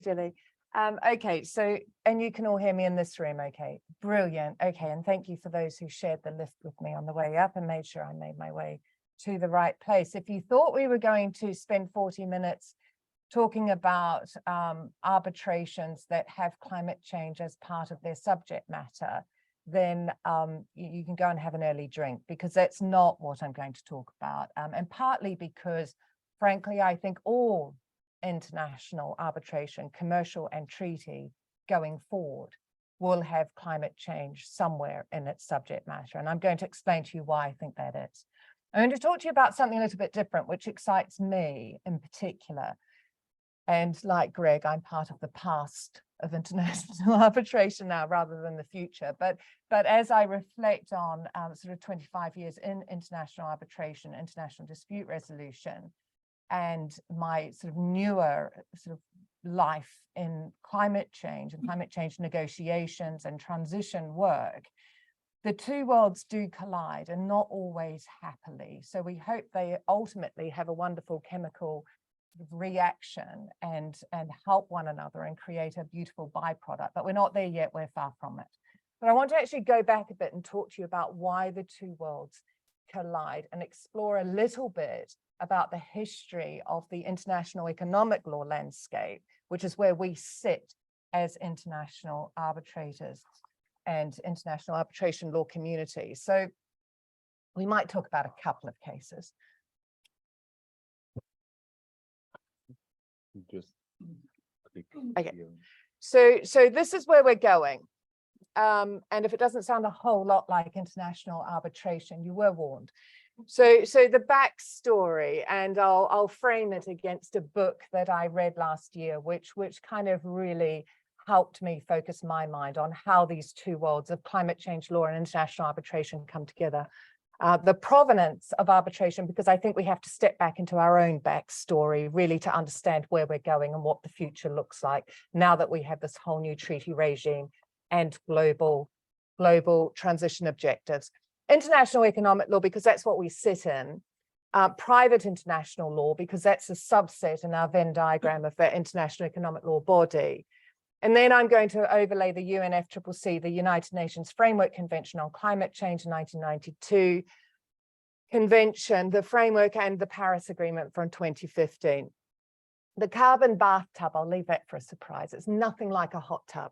Julie. Okay, so, and you can all hear me in this room, okay? Brilliant. Okay, and thank you for those who shared the lift with me on the way up and made sure I made my way to the right place. If you thought we were going to spend 40 minutes talking about arbitrations that have climate change as part of their subject matter, then you can go and have an early drink, because that's not what I'm going to talk about. And partly because, frankly, I think all international arbitration, commercial and treaty, going forward will have climate change somewhere in its subject matter. And I'm going to explain to you why I think that is. I'm going to talk to you about something a little bit different, which excites me in particular. And like Greg, I'm part of the past of international arbitration now rather than the future. But as I reflect on sort of 25 years in international arbitration, international dispute resolution, and my sort of newer sort of life in climate change and climate change negotiations and transition work, the two worlds do collide, and not always happily. So we hope they ultimately have a wonderful chemical reaction and help one another and create a beautiful byproduct. But we're not there yet, we're far from it. But I want to actually go back a bit and talk to you about why the two worlds collide and explore a little bit about the history of the international economic law landscape, which is where we sit as international arbitrators and international arbitration law community. So we might talk about a couple of cases. Just click Okay. here. So this is where we're going. And if it doesn't sound a whole lot like international arbitration, you were warned. So the backstory, and I'll frame it against a book that I read last year, which kind of really helped me focus my mind on how these two worlds of climate change law and international arbitration come together. The provenance of arbitration, because I think we have to step back into our own backstory really to understand where we're going and what the future looks like now that we have this whole new treaty regime and global transition objectives. International economic law, because that's what we sit in. Private international law, because that's a subset in our Venn diagram of the international economic law body. And then I'm going to overlay the UNFCCC, the United Nations Framework Convention on Climate Change in 1992, Convention, the framework, and the Paris Agreement from 2015. The carbon bathtub, I'll leave that for a surprise. It's nothing like a hot tub.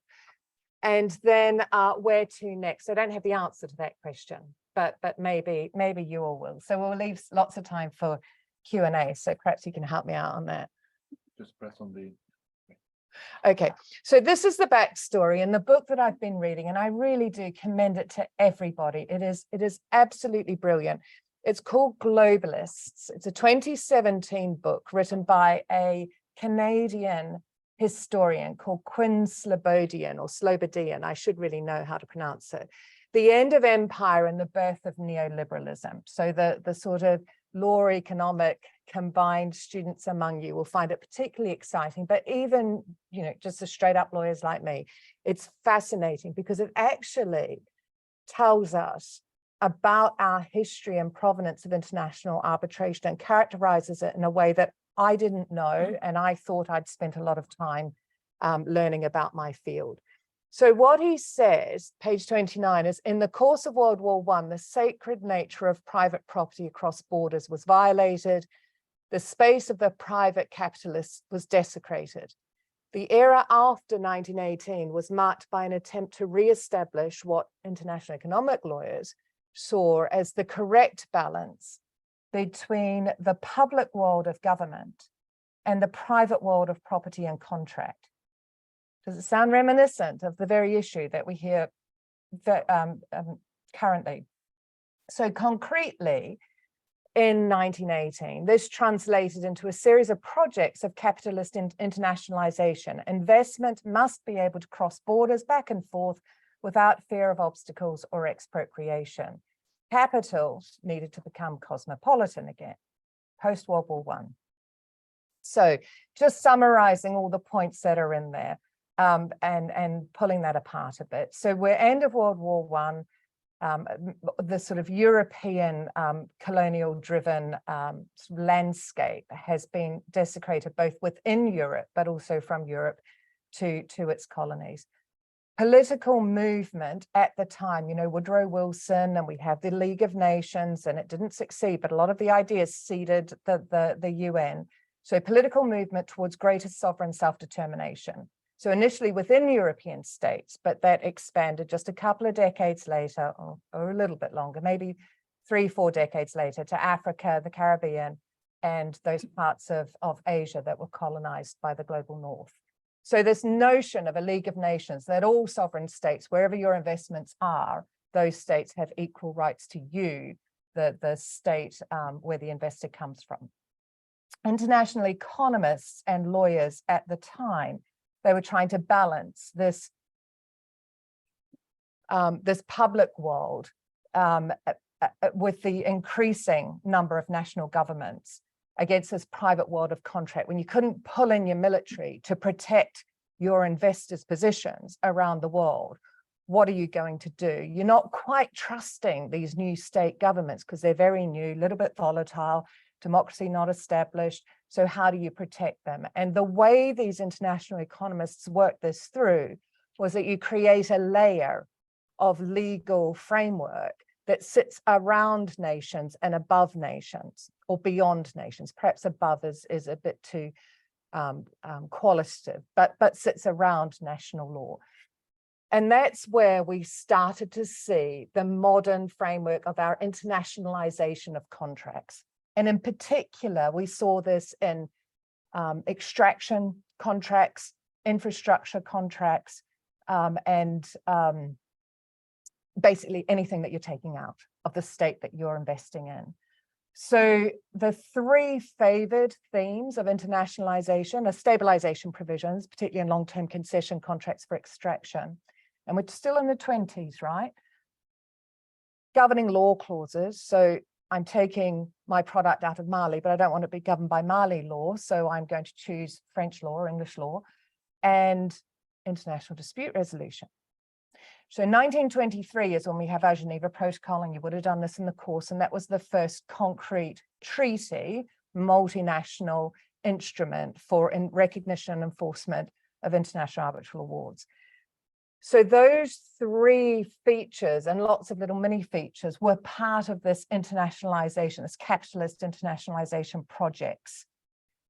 And then where to next? I don't have the answer to that question, but maybe you all will. So we'll leave lots of time for Q&A. So perhaps you can help me out on that. Just press on the. Okay, so this is the backstory in the book that I've been reading, and I really do commend it to everybody. It is absolutely brilliant. It's called Globalists. It's a 2017 book written by a Canadian historian called Quinn Slobodian. I should really know how to pronounce it. The End of Empire and the Birth of Neoliberalism. So the sort of law, economic combined students among you will find it particularly exciting, but even, you know, just the straight up lawyers like me, it's fascinating because it actually tells us about our history and provenance of international arbitration and characterizes it in a way that I didn't know, and I thought I'd spent a lot of time learning about my field. So what he says, page 29, is in the course of World War I, the sacred nature of private property across borders was violated. The space of the private capitalists was desecrated. The era after 1918 was marked by an attempt to re-establish what international economic lawyers saw as the correct balance between the public world of government and the private world of property and contract. Does it sound reminiscent of the very issue that we hear currently? So concretely, in 1918, this translated into a series of projects of capitalist internationalization. Investment must be able to cross borders back and forth without fear of obstacles or expropriation. Capital needed to become cosmopolitan again, post-World War I. So just summarizing all the points that are in there and pulling that apart a bit. So we're end of World War I. The sort of European colonial-driven landscape has been desecrated both within Europe, but also from Europe to its colonies. Political movement at the time, you know, Woodrow Wilson, and we have the League of Nations, and it didn't succeed, but a lot of the ideas seeded the UN. So political movement towards greater sovereign self-determination. So initially within European states, but that expanded just a couple of decades later, or a little bit longer, maybe 3-4 decades later, to Africa, the Caribbean, and those parts of Asia that were colonized by the global north. So this notion of a League of Nations, that all sovereign states, wherever your investments are, those states have equal rights to you, the state where the investor comes from. International economists and lawyers at the time, they were trying to balance this, this public world with the increasing number of national governments against this private world of contract. When you couldn't pull in your military to protect your investors' positions around the world, what are you going to do? You're not quite trusting these new state governments because they're very new, a little bit volatile, democracy not established. So how do you protect them? And the way these international economists worked this through was that you create a layer of legal framework that sits around nations and above nations, or beyond nations. Perhaps above is a bit too qualitative, but sits around national law. And that's where we started to see the modern framework of our internationalization of contracts. And in particular, we saw this in extraction contracts, infrastructure contracts, and basically anything that you're taking out of the state that you're investing in. So the three favored themes of internationalization are stabilization provisions, particularly in long-term concession contracts for extraction. And we're still in the 20s, right? Governing law clauses. So I'm taking my product out of Mali, but I don't want to be governed by Mali law. So I'm going to choose French law or English law, and international dispute resolution. So 1923 is when we have our Geneva Protocol, and you would have done this in the course, and that was the first concrete treaty, multinational instrument for recognition and enforcement of international arbitral awards. So those three features and lots of little mini features were part of this internationalization, this capitalist internationalization projects.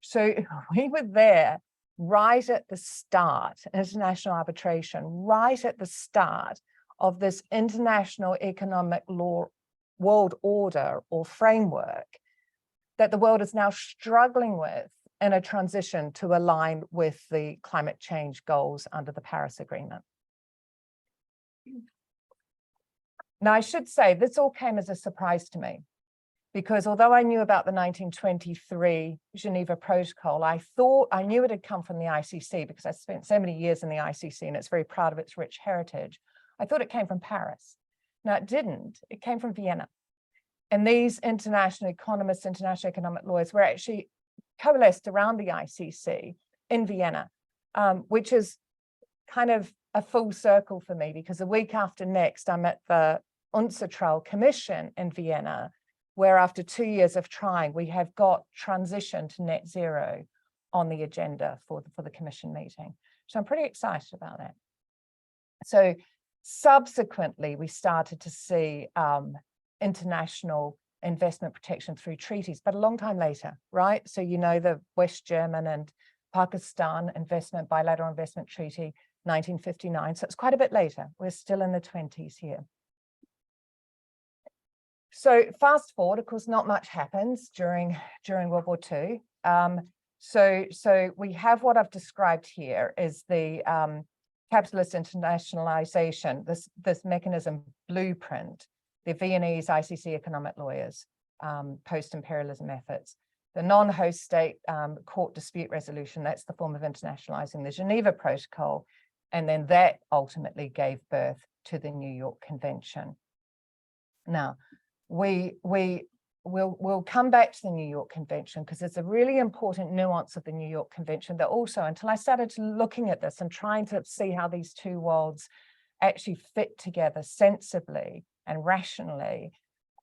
So we were there right at the start, international arbitration, right at the start of this international economic law world order or framework that the world is now struggling with in a transition to align with the climate change goals under the Paris Agreement. Now, I should say this all came as a surprise to me, because although I knew about the 1923 Geneva Protocol, I knew it had come from the ICC because I spent so many years in the ICC and it's very proud of its rich heritage. I thought it came from Paris. Now, it didn't. It came from Vienna. And these international economists, international economic lawyers were actually coalesced around the ICC in Vienna, which is kind of a full circle for me, because the week after next, I'm at the UNCITRAL Commission in Vienna, where after 2 years of trying, we have got transition to net zero on the agenda for the commission meeting. So I'm pretty excited about that. So subsequently, we started to see international investment protection through treaties, but a long time later, right? So you know the West German and Pakistan bilateral investment treaty, 1959. So it's quite a bit later. We're still in the 20s here. So fast forward, of course, not much happens during World War II. So we have what I've described here is the capitalist internationalization, this mechanism blueprint, the Viennese ICC economic lawyers, post-imperialism efforts, the non-host state court dispute resolution, that's the form of internationalizing the Geneva Protocol, and then that ultimately gave birth to the New York Convention. Now, we'll come back to the New York Convention because it's a really important nuance of the New York Convention that also, until I started looking at this and trying to see how these two worlds actually fit together sensibly and rationally,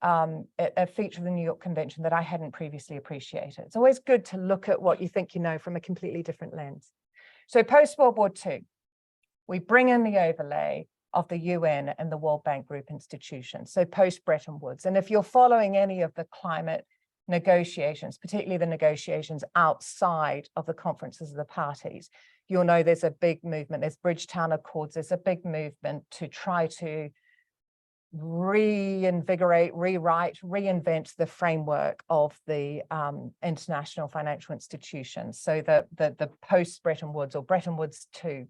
a feature of the New York Convention that I hadn't previously appreciated. It's always good to look at what you think you know from a completely different lens. So post-World War II, we bring in the overlay of the UN and the World Bank Group institutions, so post-Bretton Woods. And if you're following any of the climate negotiations, particularly the negotiations outside of the conferences of the parties, you'll know there's a big movement, there's Bridgetown Accords, there's a big movement to try to reinvigorate, rewrite, reinvent the framework of the international financial institutions. So the post-Bretton Woods or Bretton Woods 2.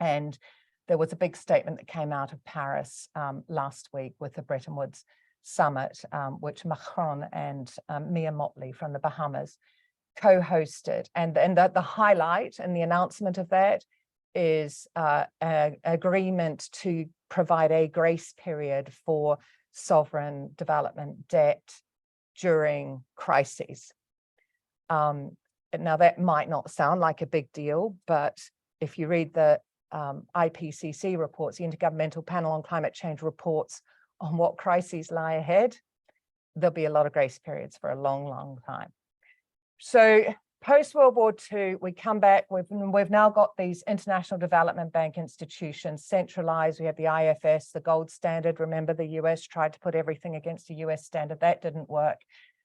And there was a big statement that came out of Paris last week with the Bretton Woods summit, which Macron and Mia Motley from the Bahamas co-hosted. And the highlight and the announcement of that is an agreement to provide a grace period for sovereign development debt during crises. Now, that might not sound like a big deal, but if you read the IPCC reports, the Intergovernmental Panel on Climate Change reports on what crises lie ahead, there'll be a lot of grace periods for a long, long time. So post-World War II, we come back, we've now got these International Development Bank institutions centralized. We have the IFS, the gold standard. Remember, the US tried to put everything against the US standard. That didn't work,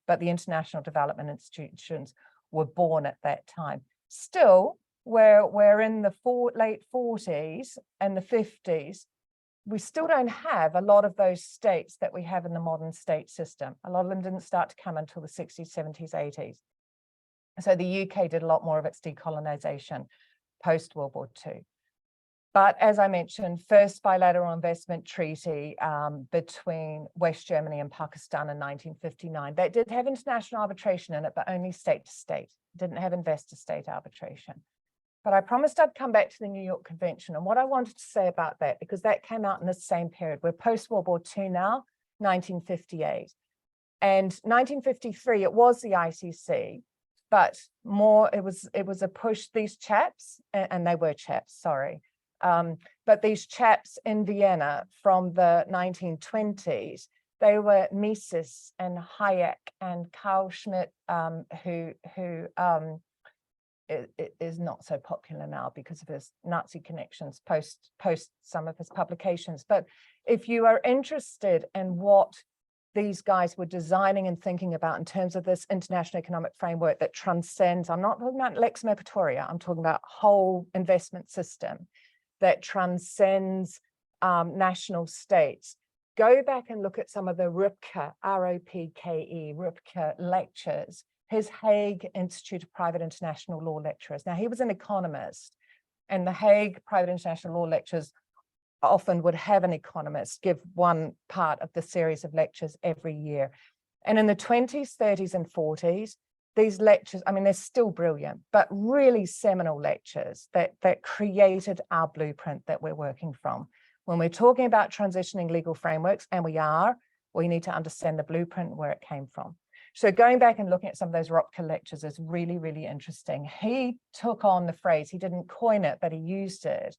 but the International Development institutions were born at that time. Still, we're in the late 40s and the 50s, we still don't have a lot of those states that we have in the modern state system. A lot of them didn't start to come until the 60s, 70s, 80s. So the UK did a lot more of its decolonization post-World War II. But as I mentioned, first bilateral investment treaty between West Germany and Pakistan in 1959. That did have international arbitration in it, but only state to state. It didn't have investor-state arbitration. But I promised I'd come back to the New York Convention. And what I wanted to say about that, because that came out in the same period. We're post-World War II now, 1958. And 1953, it was the ICC, but more, it was a push, these chaps, and they were chaps, sorry. But these chaps in Vienna from the 1920s, they were Mises and Hayek and Carl Schmitt, who is not so popular now because of his Nazi connections post some of his publications. But if you are interested in what these guys were designing and thinking about in terms of this international economic framework that transcends, I'm not talking about Lex Mercatoria, I'm talking about whole investment system that transcends national states. Go back and look at some of the Rupke, R-O-P-K-E, Rupke lectures, his Hague Institute of Private International Law lecturers. Now, he was an economist, and the Hague Private International Law lectures often would have an economist give one part of the series of lectures every year. And in the 20s, 30s, and 40s, these lectures, I mean, they're still brilliant, but really seminal lectures that created our blueprint that we're working from. When we're talking about transitioning legal frameworks, and we need to understand the blueprint where it came from. So going back and looking at some of those Rupke lectures is really, really interesting. He took on the phrase, he didn't coin it, but he used it,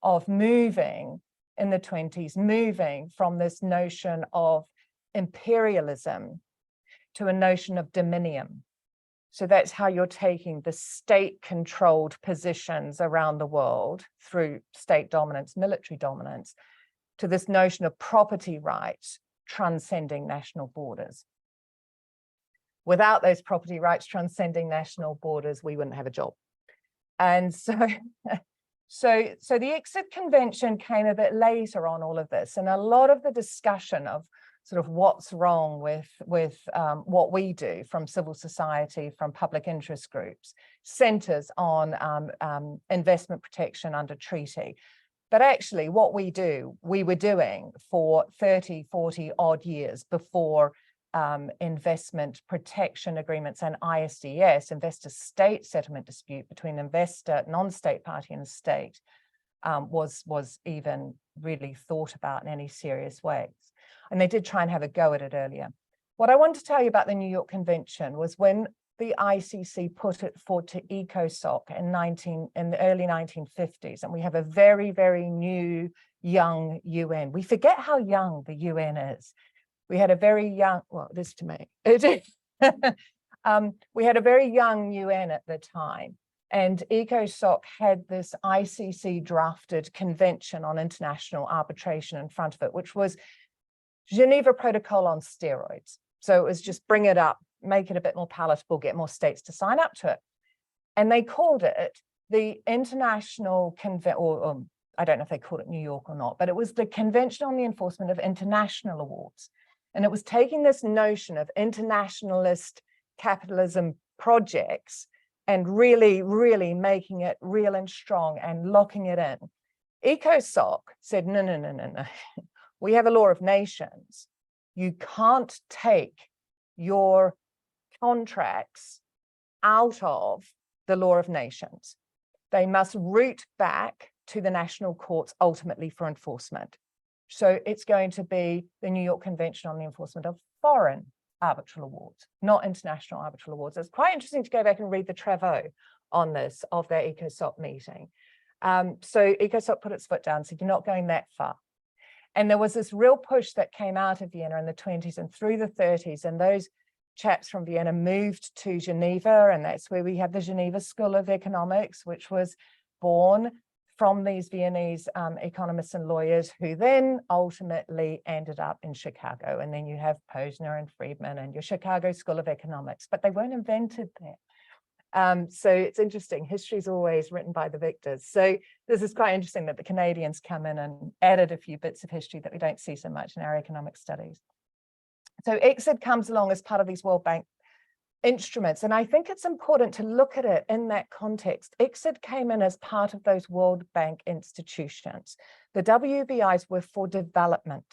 of moving in the 20s, moving from this notion of imperialism to a notion of dominion. So that's how you're taking the state-controlled positions around the world through state dominance, military dominance, to this notion of property rights transcending national borders. Without those property rights transcending national borders, we wouldn't have a job. And so the exit convention came a bit later on all of this, and a lot of the discussion of sort of what's wrong with what we do from civil society, from public interest groups, centers on investment protection under treaty. But actually what we were doing for 30, 40 odd years before investment protection agreements and ISDS, investor state settlement dispute between investor, non-state party and state, was even really thought about in any serious ways. And they did try and have a go at it earlier. What I want to tell you about the New York Convention was when the ICC put it forward to ECOSOC in the early 1950s, and we have a very, very new, young UN. We forget how young the UN is. We had a very young, well, it is to me. We had a very young UN at the time. And ECOSOC had this ICC drafted Convention on International Arbitration in front of it, which was Geneva Protocol on steroids. So it was just bring it up, make it a bit more palatable, get more states to sign up to it. And they called it the International Convention, or I don't know if they called it New York or not, but it was the Convention on the Enforcement of International Awards. And it was taking this notion of internationalist capitalism projects and really, really making it real and strong and locking it in. ECOSOC said, no, no, no, no, no. We have a law of nations. You can't take your contracts out of the law of nations. They must root back to the national courts ultimately for enforcement. So it's going to be the New York Convention on the Enforcement of Foreign Arbitral Awards, not international arbitral awards. It's quite interesting to go back and read the travaux on this of their ECOSOC meeting. So ECOSOC put its foot down, said, you're not going that far. And there was this real push that came out of Vienna in the 20s and through the 30s, and those chaps from Vienna moved to Geneva, and that's where we have the Geneva School of Economics, which was born from these Viennese economists and lawyers who then ultimately ended up in Chicago. And then you have Posner and Friedman and your Chicago School of Economics, but they weren't invented there. So it's interesting, history is always written by the victors. So this is quite interesting that the Canadians come in and added a few bits of history that we don't see so much in our economic studies. So ICSID comes along as part of these World Bank instruments. And I think it's important to look at it in that context. ICSID came in as part of those World Bank institutions. The WBIs were for development,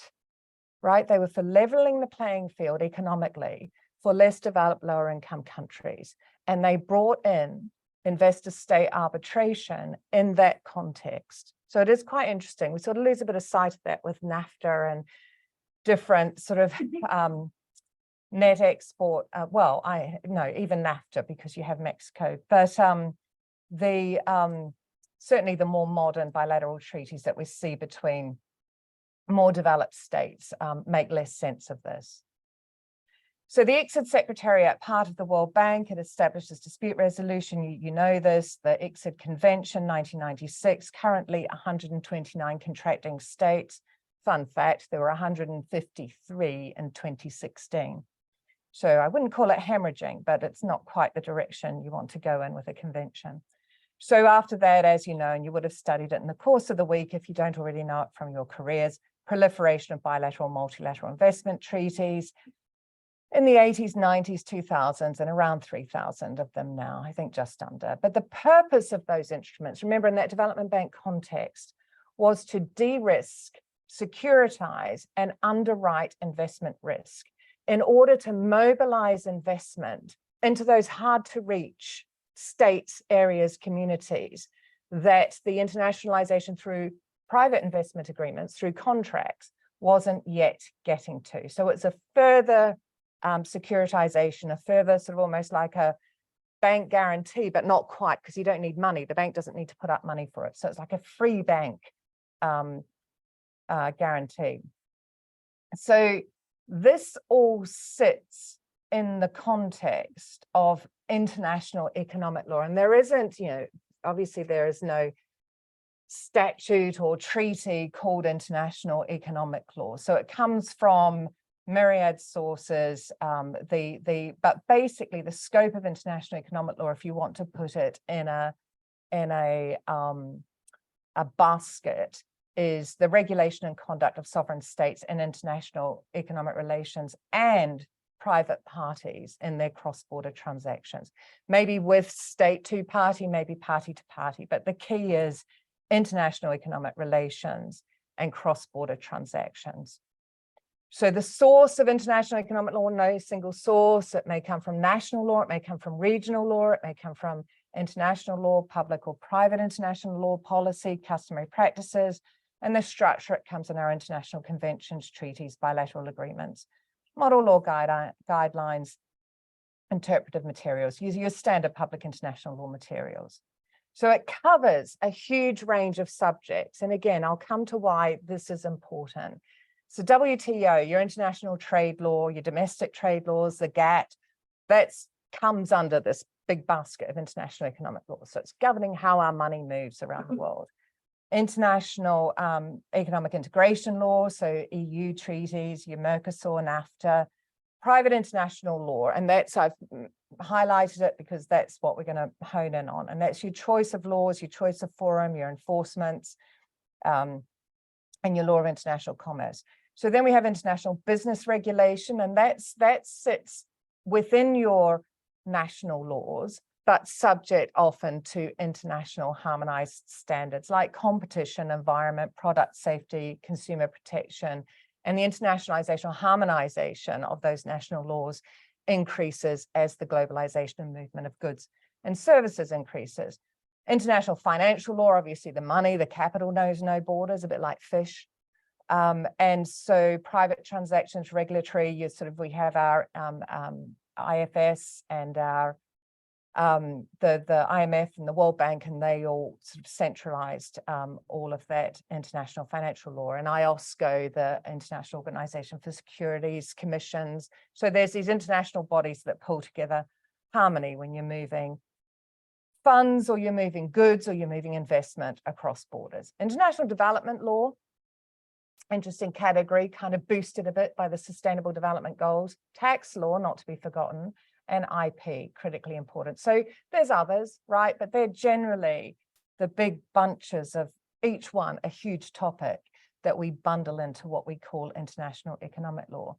right? They were for leveling the playing field economically for less developed, lower income countries. And they brought in investor-state arbitration in that context. So it is quite interesting. We sort of lose a bit of sight of that with NAFTA and different sort of net export, even NAFTA, because you have Mexico, but certainly the more modern bilateral treaties that we see between more developed states make less sense of this. So the ICSID Secretariat, part of the World Bank, it establishes dispute resolution. You know this, the ICSID Convention, 1996, currently 129 contracting states. Fun fact, there were 153 in 2016. So I wouldn't call it hemorrhaging, but it's not quite the direction you want to go in with a convention. So after that, as you know, and you would have studied it in the course of the week, if you don't already know it from your careers, proliferation of bilateral, multilateral investment treaties in the 80s, 90s, 2000s, and around 3,000 of them now, I think just under. But the purpose of those instruments, remember in that development bank context, was to de-risk, securitize, and underwrite investment risk in order to mobilize investment into those hard to reach states, areas, communities that the internationalization through private investment agreements, through contracts, wasn't yet getting to. So it's a further securitization, a further sort of almost like a bank guarantee, but not quite, because you don't need money. The bank doesn't need to put up money for it. So it's like a free bank guarantee. So this all sits in the context of international economic law. And there isn't, obviously there is no statute or treaty called international economic law. So it comes from myriad sources, but basically the scope of international economic law, if you want to put it in a basket, is the regulation and conduct of sovereign states in international economic relations and private parties in their cross-border transactions. Maybe with state to party, maybe party to party, but the key is international economic relations and cross-border transactions. So the source of international economic law, no single source. It may come from national law, it may come from regional law, it may come from international law, public or private international law, policy, customary practices, and the structure, it comes in our international conventions, treaties, bilateral agreements, model law guidelines, interpretive materials, use your standard public international law materials. So it covers a huge range of subjects. And again, I'll come to why this is important. So WTO, your international trade law, your domestic trade laws, the GATT, that comes under this big basket of international economic law. So it's governing how our money moves around the world. International economic integration law, so EU treaties, your Mercosur, NAFTA, private international law, and that's, I've highlighted it because that's what we're going to hone in on, and that's your choice of laws, your choice of forum, your enforcements, and your law of international commerce. So then we have international business regulation, and that sits within your national laws, but subject often to international harmonized standards like competition, environment, product safety, consumer protection, and the internationalization or harmonization of those national laws increases as the globalization and movement of goods and services increases. International financial law, obviously the money, the capital knows no borders, a bit like fish. And so private transactions regulatory, we have our IFS and our the IMF and the World Bank, and they all sort of centralized all of that international financial law, and IOSCO, the International Organization for Securities Commissions. So there's these international bodies that pull together harmony when you're moving funds or you're moving goods or you're moving investment across borders. International development law, interesting category, kind of boosted a bit by the Sustainable Development Goals. Tax law, not to be forgotten, and IP, critically important. So there's others, right? But they're generally the big bunches of each one, a huge topic that we bundle into what we call international economic law.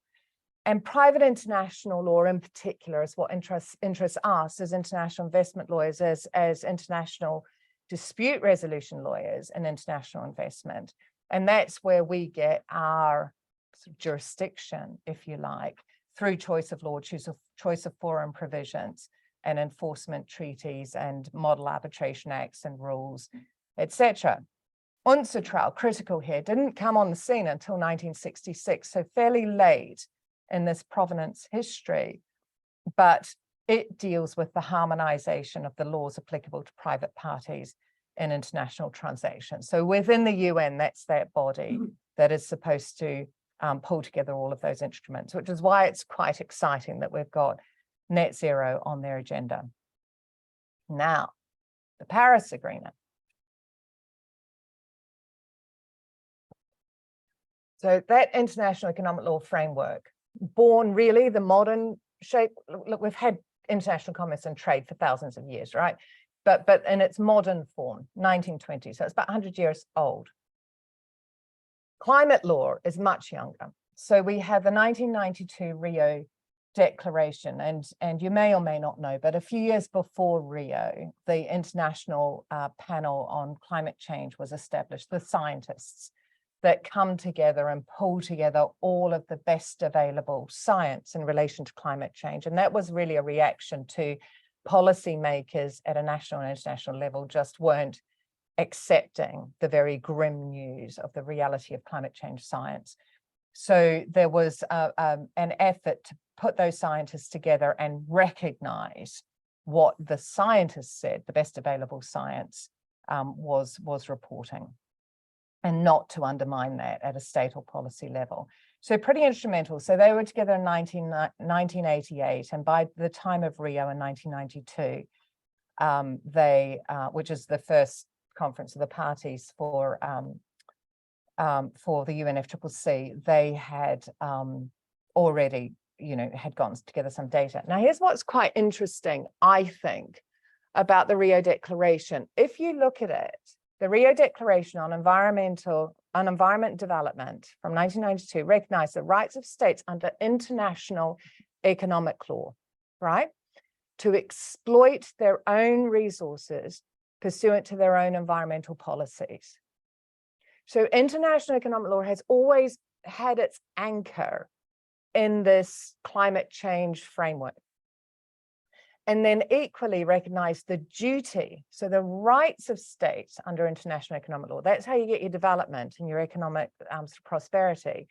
And private international law in particular is what interests us as international investment lawyers, as international dispute resolution lawyers and international investment. And that's where we get our sort of jurisdiction, if you like, through choice of law, choice of forum provisions and enforcement treaties and model arbitration acts and rules, etc. UNCITRAL, critical here, didn't come on the scene until 1966, so fairly late in this provenance history, but it deals with the harmonization of the laws applicable to private parties in international transactions. So within the UN, that's that body that is supposed to pull together all of those instruments, which is why it's quite exciting that we've got net zero on their agenda. Now, the Paris Agreement. So that international economic law framework, born really the modern shape. Look, we've had international commerce and trade for thousands of years, right? But in its modern form, 1920, so it's about 100 years old. Climate law is much younger. So we have the 1992 Rio Declaration, and you may or may not know, but a few years before Rio, the International Panel on Climate Change was established, the scientists that come together and pull together all of the best available science in relation to climate change. And that was really a reaction to policymakers at a national and international level just weren't accepting the very grim news of the reality of climate change science. So there was an effort to put those scientists together and recognize what the scientists said, the best available science was reporting, and not to undermine that at a state or policy level. So pretty instrumental. So they were together in 1988, and by the time of Rio in 1992, which is the first conference of the parties for the UNFCCC, they had already, had gotten together some data. Now, here's what's quite interesting, I think, about the Rio Declaration. If you look at it, the Rio Declaration on environment development from 1992 recognized the rights of states under international economic law, right, to exploit their own resources pursuant to their own environmental policies. So international economic law has always had its anchor in this climate change framework. And then equally recognize the duty, so the rights of states under international economic law. That's how you get your development and your economic prosperity.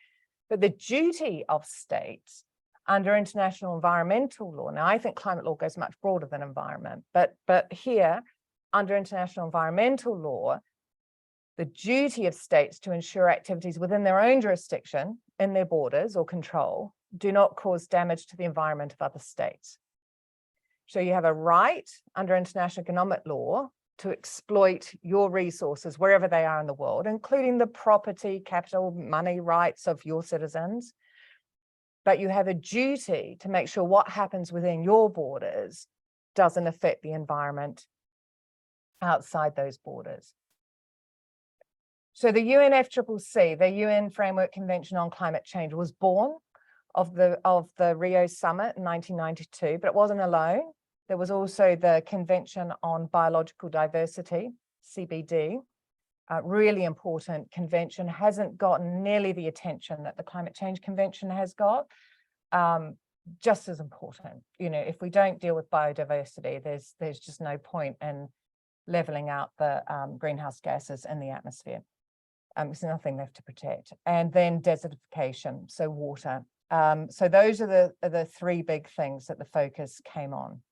But the duty of states under international environmental law, now I think climate law goes much broader than environment, but here under international environmental law, the duty of states to ensure activities within their own jurisdiction, in their borders or control, do not cause damage to the environment of other states. So you have a right under international economic law to exploit your resources wherever they are in the world, including the property, capital, money rights of your citizens. But you have a duty to make sure what happens within your borders doesn't affect the environment outside those borders. So the UNFCCC, the UN Framework Convention on Climate Change, was born of the Rio Summit in 1992, but it wasn't alone. There was also the Convention on Biological Diversity, CBD, a really important convention, hasn't gotten nearly the attention that the Climate Change Convention has got. Just as important, you know, if we don't deal with biodiversity, there's just no point in leveling out the greenhouse gases in the atmosphere. There's nothing left to protect. And then desertification, so water. So those are the three big things that the focus came on.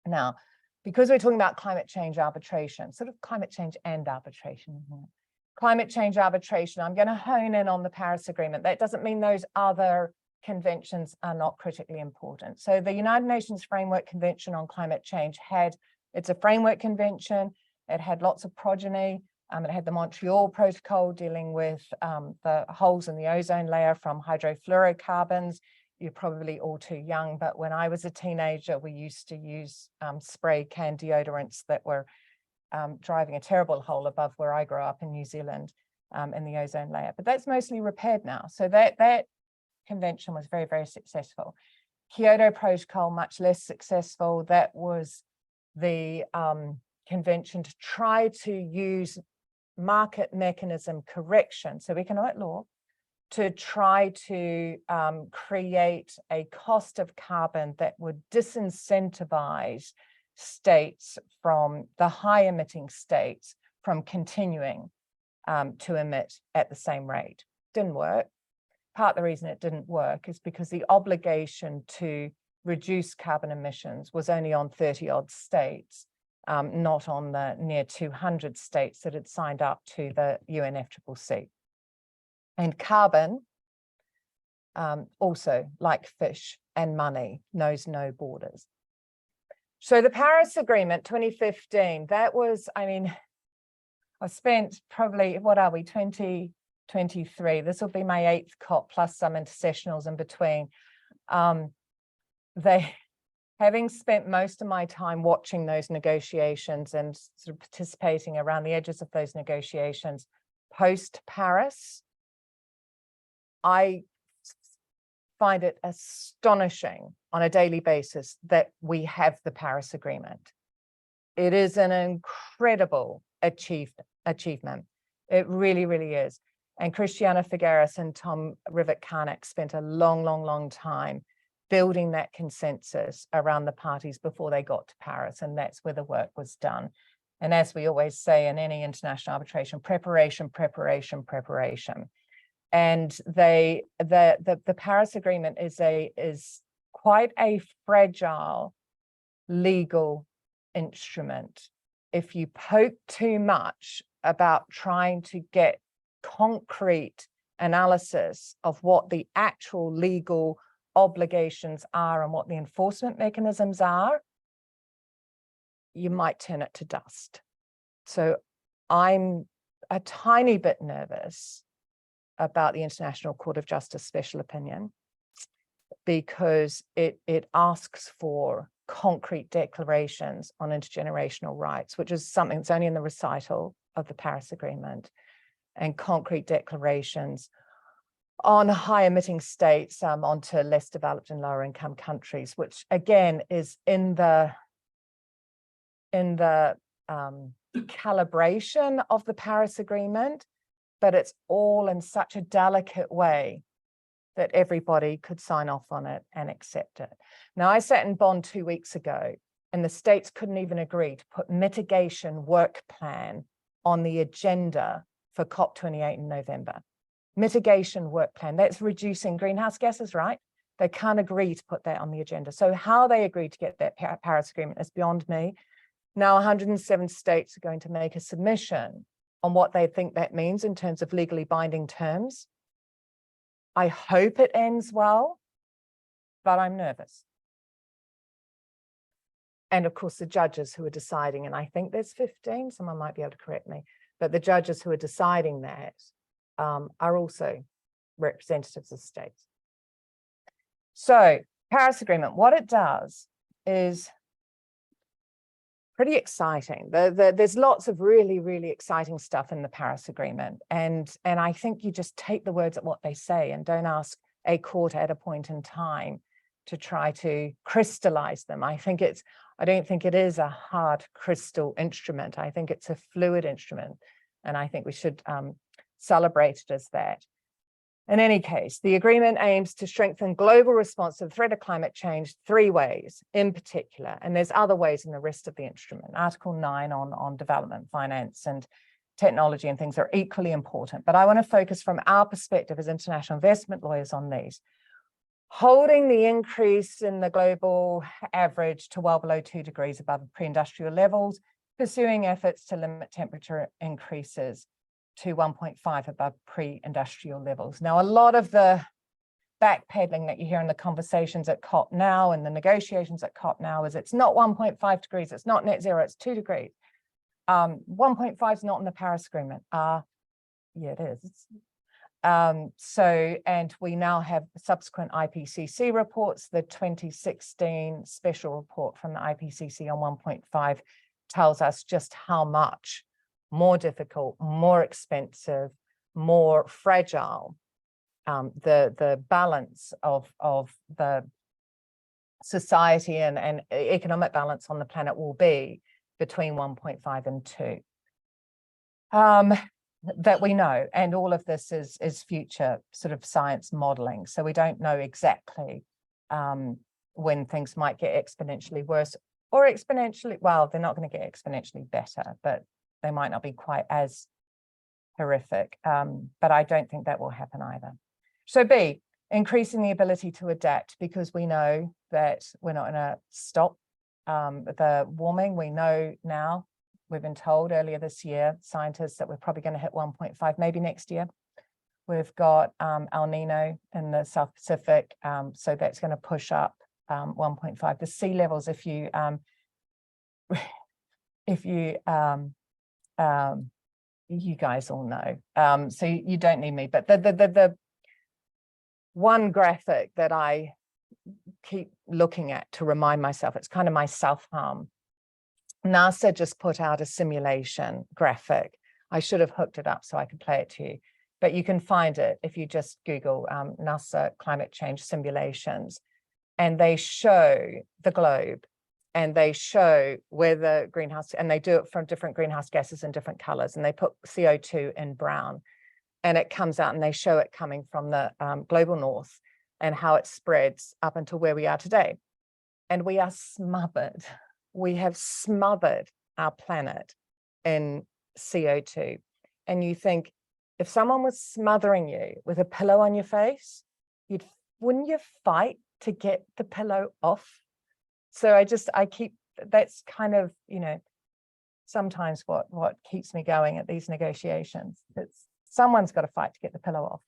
Now, because we're talking about climate change arbitration, sort of climate change and arbitration, climate change arbitration, I'm going to hone in on the Paris Agreement. That doesn't mean those other conventions are not critically important. So the United Nations Framework Convention on Climate Change it's a framework convention. It had lots of progeny. It had the Montreal Protocol dealing with the holes in the ozone layer from hydrofluorocarbons. You're probably all too young, but when I was a teenager, we used to use spray can deodorants that were driving a terrible hole above where I grew up in New Zealand in the ozone layer. But that's mostly repaired now. So that convention was very, very successful. Kyoto Protocol, much less successful. That was the convention to try to use market mechanism correction, so economic law, to try to create a cost of carbon that would disincentivize states from the high emitting states from continuing to emit at the same rate. Didn't work. Part of the reason it didn't work is because the obligation to reduce carbon emissions was only on 30 odd states, not on the near 200 states that had signed up to the UNFCCC. And carbon, also like fish and money, knows no borders. So the Paris Agreement 2015, that was, I mean, I spent probably, what are we, 2023. This will be my 8th COP plus some intersessionals in between. Having spent most of my time watching those negotiations and sort of participating around the edges of those negotiations post-Paris, I find it astonishing on a daily basis that we have the Paris Agreement. It is an incredible achievement. It really, really is. And Christiana Figueres and Tom Rivett-Carnac spent a long time building that consensus around the parties before they got to Paris, and that's where the work was done. And as we always say in any international arbitration, preparation. And the Paris Agreement is quite a fragile legal instrument. If you poke too much about trying to get concrete analysis of what the actual legal obligations are and what the enforcement mechanisms are, you might turn it to dust. So I'm a tiny bit nervous about the International Court of Justice special opinion because it asks for concrete declarations on intergenerational rights, which is something that's only in the recital of the Paris Agreement, and concrete declarations on high emitting states onto less developed and lower income countries, which again is in the calibration of the Paris Agreement, but it's all in such a delicate way that everybody could sign off on it and accept it. Now, I sat in Bonn 2 weeks ago, and the states couldn't even agree to put mitigation work plan on the agenda for COP28 in November. Mitigation work plan, that's reducing greenhouse gases, right? They can't agree to put that on the agenda. So how they agreed to get that Paris Agreement is beyond me. Now 107 states are going to make a submission on what they think that means in terms of legally binding terms. I hope it ends well, but I'm nervous. and of course the judges who are deciding, and I think there's 15, someone might be able to correct me, but the judges who are deciding that are also representatives of states. So Paris Agreement, what it does is pretty exciting. There's lots of really, really exciting stuff in the Paris Agreement. And I think you just take the words at what they say and don't ask a court at a point in time to try to crystallize them. I don't think it is a hard crystal instrument. I think it's a fluid instrument. And I think we should celebrate it as that. In any case, the agreement aims to strengthen global response to the threat of climate change 3 ways in particular, and there's other ways in the rest of the instrument. Article 9 on development, finance and technology and things are equally important, but I want to focus from our perspective as international investment lawyers on these. Holding the increase in the global average to well below 2 degrees above pre-industrial levels, pursuing efforts to limit temperature increases to 1.5 above pre-industrial levels. Now, a lot of the backpedaling that you hear in the conversations at COP now and the negotiations at COP now is it's not 1.5 degrees, it's not net zero, it's 2 degrees. 1.5 is not in the Paris Agreement. Yeah, it is. And we now have subsequent IPCC reports. The 2016 special report from the IPCC on 1.5 tells us just how much more difficult, more expensive, more fragile the balance of the society and economic balance on the planet will be between 1.5 and 2. That we know, and all of this is future sort of science modeling. So we don't know exactly when things might get exponentially worse or exponentially, well, they're not going to get exponentially better, but they might not be quite as horrific. But I don't think that will happen either. So B, increasing the ability to adapt, because we know that we're not going to stop the warming. We know now, we've been told earlier this year, scientists, that we're probably going to hit 1.5, maybe next year. We've got El Nino in the South Pacific, so that's going to push up 1.5. The sea levels, if you you guys all know, so you don't need me, but the one graphic that I keep looking at to remind myself, it's kind of my self-harm. NASA just put out a simulation graphic. I should have hooked it up so I could play it to you, but you can find it if you just Google NASA climate change simulations, and they show the globe and they show where the greenhouse, and they do it from different greenhouse gases in different colors, and they put CO2 in brown, and it comes out and they show it coming from the global north and how it spreads up until where we are today. And we are smothered. We have smothered our planet in CO2. And you think, if someone was smothering you with a pillow on your face, wouldn't you fight to get the pillow off? So I keep, that's kind of, sometimes what keeps me going at these negotiations. It's someone's got to fight to get the pillow off.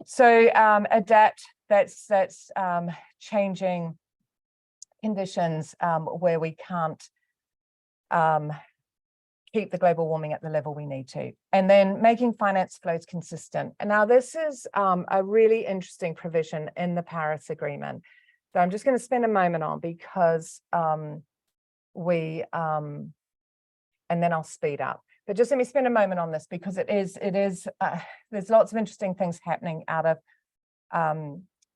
So adapt, that's changing conditions where we can't keep the global warming at the level we need to. And then making finance flows consistent. And now this is a really interesting provision in the Paris Agreement that I'm just going to spend a moment on, because and then I'll speed up. But just let me spend a moment on this, because there's lots of interesting things happening out of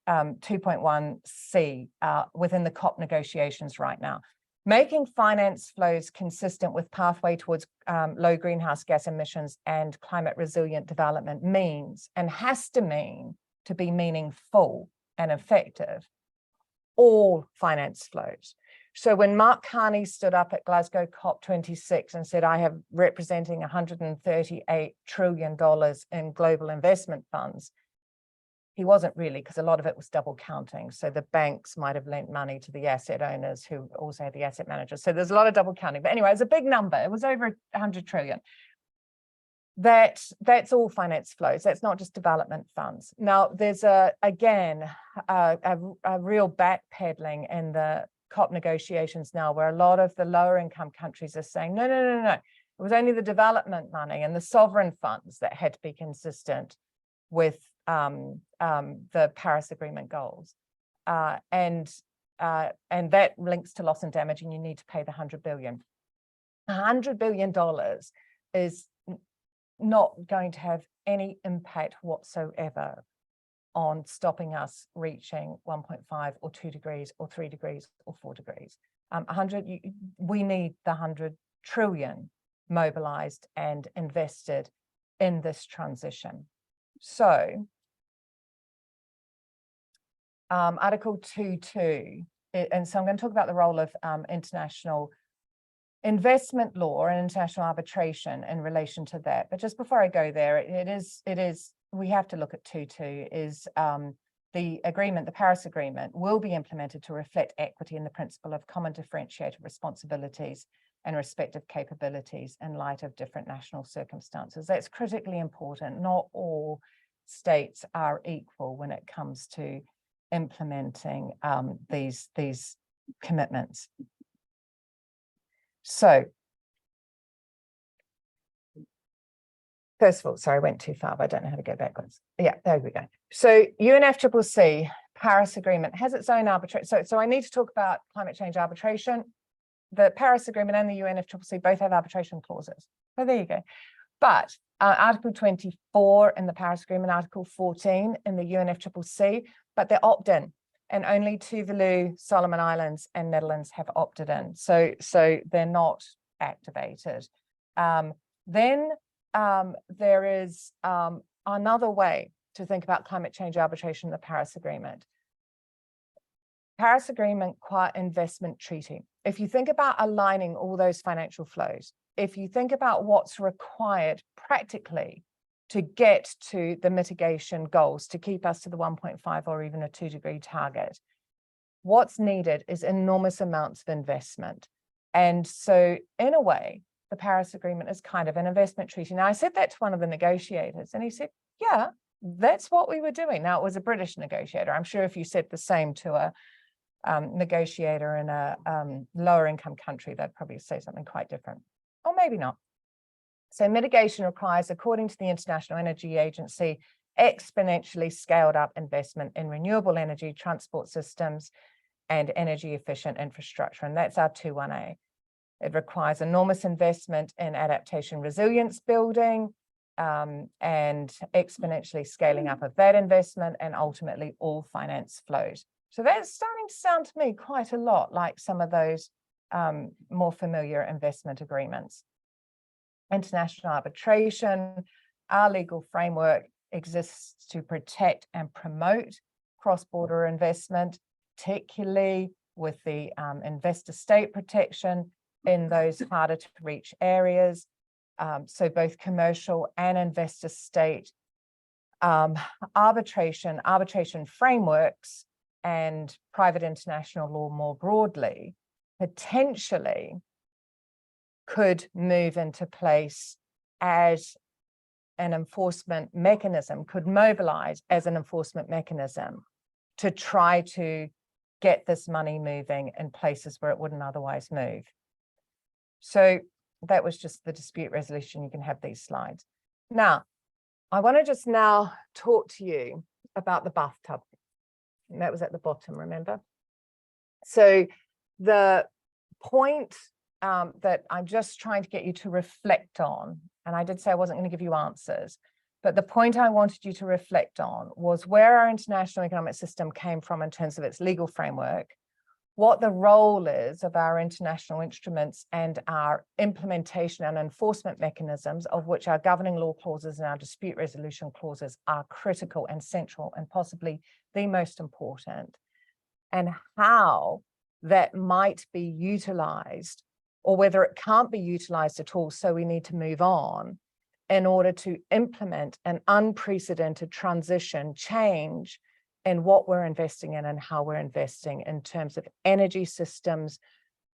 2.1C within the COP negotiations right now. Making finance flows consistent with pathway towards low greenhouse gas emissions and climate resilient development means, and has to mean, to be meaningful and effective, all finance flows. So when Mark Carney stood up at Glasgow COP26 and said, I have representing $138 trillion in global investment funds, he wasn't really, because a lot of it was double counting. So the banks might have lent money to the asset owners who also had the asset managers. So there's a lot of double counting. But anyway, it's a big number. It was over 100 trillion. That's all finance flows. That's not just development funds. Now, there's again a real backpedaling in the COP negotiations now, where a lot of the lower income countries are saying, no, no, no, no. It was only the development money and the sovereign funds that had to be consistent with the Paris Agreement goals. And that links to loss and damage, and you need to pay the $100 billion. $100 billion is not going to have any impact whatsoever on stopping us reaching 1.5 or 2 degrees or 3 degrees or 4 degrees. We need the 100 trillion mobilized and invested in this transition. So Article 2.2, and so I'm going to talk about the role of international investment law and international arbitration in relation to that. But just before I go there, it is we have to look at 2.2 is the agreement, the Paris Agreement, will be implemented to reflect equity in the principle of common differentiated responsibilities and respective capabilities in light of different national circumstances. That's critically important. Not all states are equal when it comes to implementing these commitments. So, first of all, sorry, I went too far, but I don't know how to go backwards. Yeah, there we go. So UNFCCC, Paris Agreement, has its own arbitration. So I need to talk about climate change arbitration. The Paris Agreement and the UNFCCC both have arbitration clauses. So there you go. But Article 24 in the Paris Agreement, Article 14 in the UNFCCC, but they're opt-in. And only Tuvalu, Solomon Islands, and Netherlands have opted in. So they're not activated. Then there is another way to think about climate change arbitration in the Paris Agreement. Paris Agreement Quiet Investment Treaty. If you think about aligning all those financial flows, if you think about what's required practically to get to the mitigation goals, to keep us to the 1.5 or even a 2-degree target, what's needed is enormous amounts of investment. And so in a way, the Paris Agreement is kind of an investment treaty. Now, I said that to one of the negotiators, and he said, yeah, that's what we were doing. Now, it was a British negotiator. I'm sure if you said the same to a negotiator in a lower income country, they'd probably say something quite different, or maybe not. So mitigation requires, according to the International Energy Agency, exponentially scaled up investment in renewable energy, transport systems, and energy efficient infrastructure. And that's our 2.1a. It requires enormous investment in adaptation resilience building and exponentially scaling up of that investment, and ultimately all finance flows. So that's starting to sound to me quite a lot like some of those more familiar investment agreements. International arbitration, our legal framework exists to protect and promote cross-border investment, particularly with the investor state protection in those harder to reach areas. So both commercial and investor state arbitration frameworks and private international law more broadly potentially could move into place as an enforcement mechanism, could mobilize as an enforcement mechanism to try to get this money moving in places where it wouldn't otherwise move. So that was just the dispute resolution. You can have these slides. Now, I want to just now talk to you about the bathtub. And that was at the bottom, remember? So the point that I'm just trying to get you to reflect on, and I did say I wasn't going to give you answers, but the point I wanted you to reflect on was where our international economic system came from in terms of its legal framework, what the role is of our international instruments and our implementation and enforcement mechanisms, of which our governing law clauses and our dispute resolution clauses are critical and central and possibly the most important, and how that might be utilized, or whether it can't be utilized at all, so we need to move on in order to implement an unprecedented transition change in what we're investing in and how we're investing in terms of energy systems,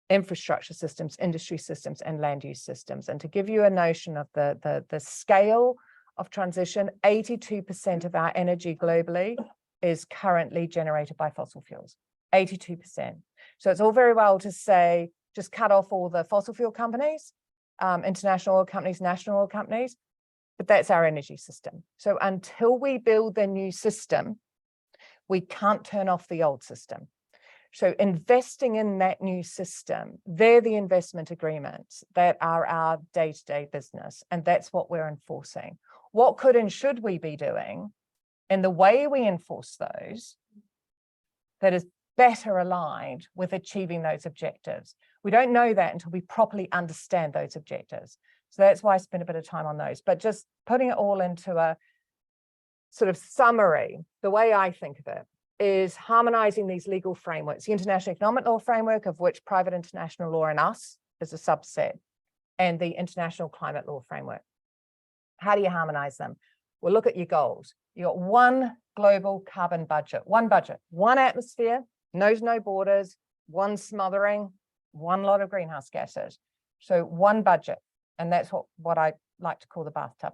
infrastructure systems, industry systems, and land use systems. And to give you a notion of the scale of transition, 82% of our energy globally is currently generated by fossil fuels, 82%. So it's all very well to say, just cut off all the fossil fuel companies, international oil companies, national oil companies, but that's our energy system. So until we build the new system, we can't turn off the old system. So investing in that new system, they're the investment agreements that are our day-to-day business. And that's what we're enforcing. What could and should we be doing in the way we enforce those that is better aligned with achieving those objectives? We don't know that until we properly understand those objectives. So that's why I spent a bit of time on those. But just putting it all into a sort of summary, the way I think of it is harmonizing these legal frameworks, the international economic law framework, of which private international law and us is a subset, and the international climate law framework. How do you harmonize them? Well, look at your goals. You got one global carbon budget, one atmosphere, knows no borders, one smothering, one lot of greenhouse gases. So one budget, and that's what I like to call the bathtub.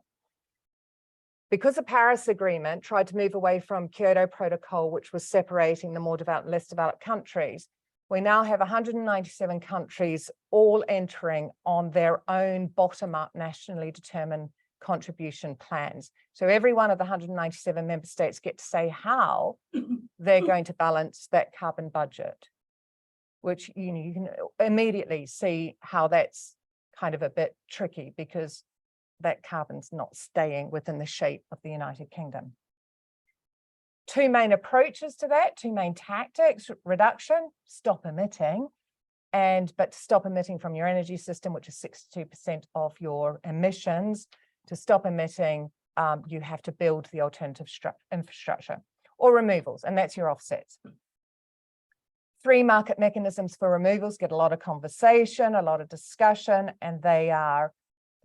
Because the Paris Agreement tried to move away from Kyoto Protocol, which was separating the more developed and less developed countries, we now have 197 countries all entering on their own bottom-up nationally determined contribution plans. So every one of the 197 member states get to say how they're going to balance that carbon budget, which you can immediately see how that's kind of a bit tricky, because that carbon's not staying within the shape of the United Kingdom. Two main approaches to that, two main tactics: reduction, stop emitting, but to stop emitting from your energy system, which is 62% of your emissions. To stop emitting, you have to build the alternative infrastructure or removals, and that's your offsets. Three market mechanisms for removals get a lot of conversation, a lot of discussion, and they are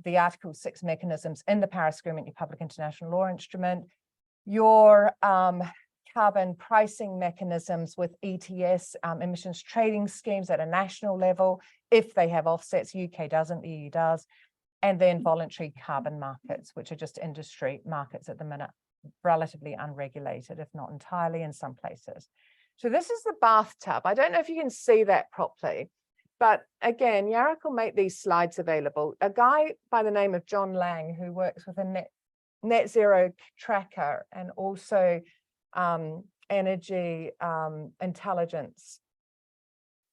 the Article 6 mechanisms in the Paris Agreement, your public international law instrument, your carbon pricing mechanisms with ETS, emissions trading schemes at a national level, if they have offsets. UK doesn't, the EU does, and then voluntary carbon markets, which are just industry markets at the minute, relatively unregulated, if not entirely in some places. So this is the bathtub. I don't know if you can see that properly, but again, Yarrick will make these slides available. A guy by the name of John Lang, who works with a net zero tracker and also energy intelligence,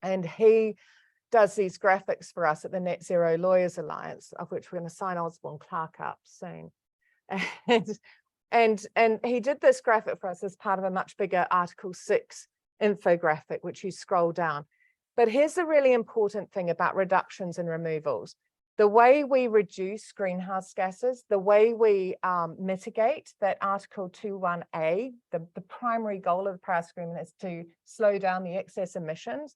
and he does these graphics for us at the Net Zero Lawyers Alliance, of which we're going to sign Osborne Clark up soon. And he did this graphic for us as part of a much bigger Article 6 infographic, which you scroll down. But here's the really important thing about reductions and removals. The way we reduce greenhouse gases, the way we mitigate that Article 2.1a, the primary goal of the Paris Agreement is to slow down the excess emissions,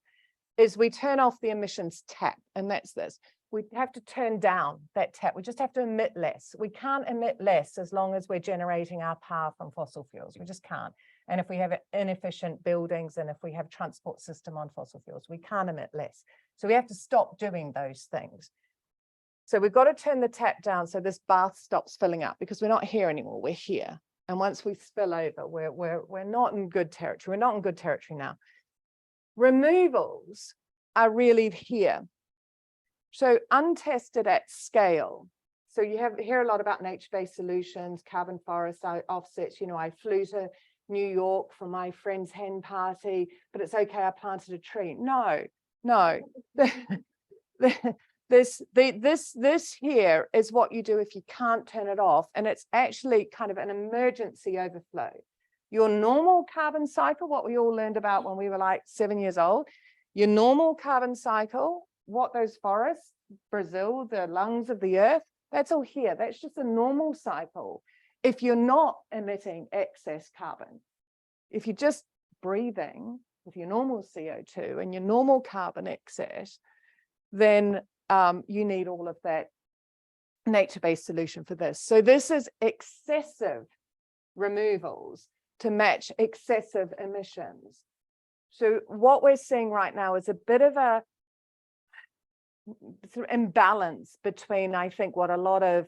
is we turn off the emissions tap, and that's this. We have to turn down that tap. We just have to emit less. We can't emit less as long as we're generating our power from fossil fuels. We just can't. And if we have inefficient buildings and if we have transport system on fossil fuels, we can't emit less. So we have to stop doing those things. So we've got to turn the tap down so this bath stops filling up, because we're not here anymore, we're here. And once we spill over, we're not in good territory. We're not in good territory now. Removals are really here. So untested at scale. So you hear a lot about nature-based solutions, carbon forest offsets. You know, I flew to New York for my friend's hen party, but it's okay, I planted a tree. No. This here is what you do if you can't turn it off, and it's actually kind of an emergency overflow. Your normal carbon cycle, what we all learned about when we were like 7 years old, your normal carbon cycle, what those forests, Brazil, the lungs of the earth, that's all here. That's just a normal cycle. If you're not emitting excess carbon, if you're just breathing with your normal CO2 and your normal carbon excess, then you need all of that nature-based solution for this. So this is excessive removals to match excessive emissions. So what we're seeing right now is a bit of a imbalance between, I think, what a lot of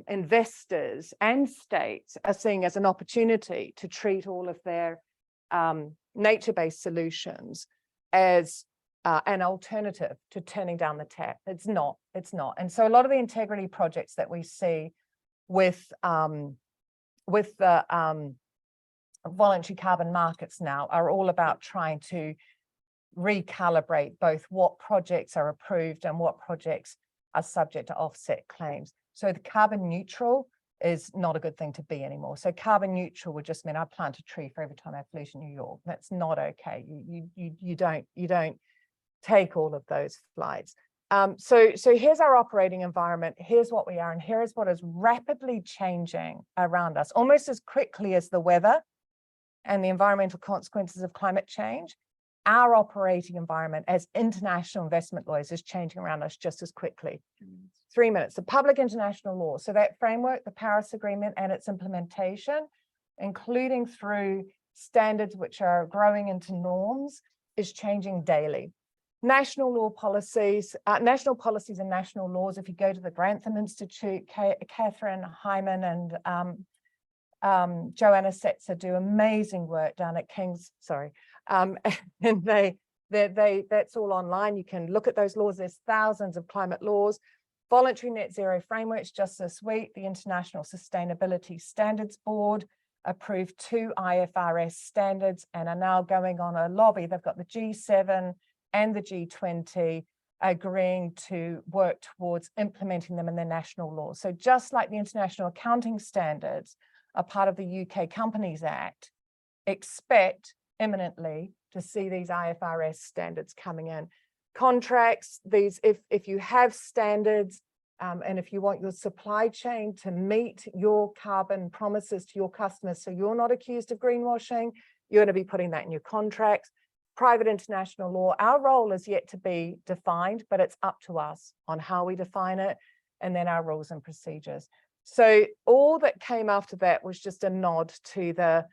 investors and states are seeing as an opportunity to treat all of their nature-based solutions as an alternative to turning down the tap. It's not. And so a lot of the integrity projects that we see with the voluntary carbon markets now are all about trying to recalibrate both what projects are approved and what projects are subject to offset claims. So the carbon neutral is not a good thing to be anymore. So carbon neutral would just mean I plant a tree for every time I flew to New York. That's not okay. You don't take all of those flights. So here's our operating environment. Here's what we are, and here is what is rapidly changing around us, almost as quickly as the weather and the environmental consequences of climate change. Our operating environment as international investment lawyers is changing around us just as quickly. 3 minutes. The public international law. So that framework, the Paris Agreement and its implementation, including through standards which are growing into norms, is changing daily. National law policies, national policies and national laws. If you go to the Grantham Institute, Catherine Hyman and Joanna Setzer do amazing work down at King's, and that's all online. You can look at those laws. There's thousands of climate laws. Voluntary net zero frameworks. Just this week, the International Sustainability Standards Board approved 2 IFRS standards and are now going on a lobby. They've got the G7 and the G20 agreeing to work towards implementing them in their national laws. So just like the International Accounting Standards are part of the UK Companies Act, expect imminently to see these IFRS standards coming in. Contracts, these, if you have standards and if you want your supply chain to meet your carbon promises to your customers, so you're not accused of greenwashing, you're going to be putting that in your contracts. Private international law, our role is yet to be defined, but it's up to us on how we define it, and then our rules and procedures. So all that came after that was just a nod to the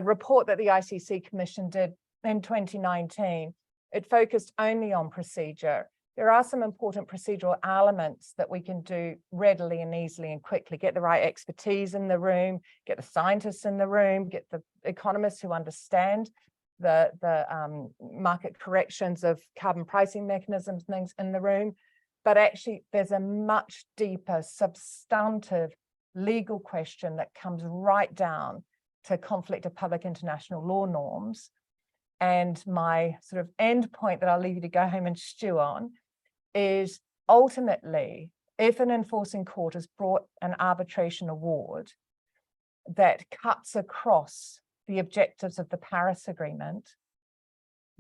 report that the ICC Commission did in 2019. It focused only on procedure. There are some important procedural elements that we can do readily and easily and quickly. Get the right expertise in the room, get the scientists in the room, get the economists who understand the market corrections of carbon pricing mechanisms, things in the room. But actually, there's a much deeper, substantive legal question that comes right down to conflict of public international law norms. And my sort of end point that I'll leave you to go home and stew on is ultimately, if an enforcing court has brought an arbitration award that cuts across the objectives of the Paris Agreement,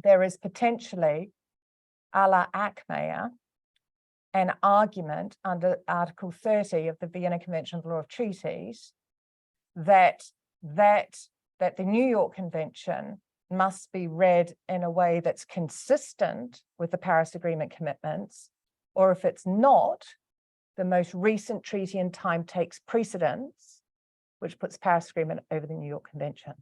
there is potentially, a la Ackmayer, an argument under Article 30 of the Vienna Convention of Law of Treaties that the New York Convention must be read in a way that's consistent with the Paris Agreement commitments, or if it's not, the most recent treaty in time takes precedence, which puts Paris Agreement over the New York Convention.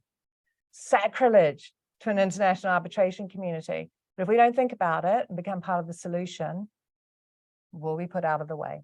Sacrilege to an international arbitration community. But if we don't think about it and become part of the solution, we'll be put out of the way.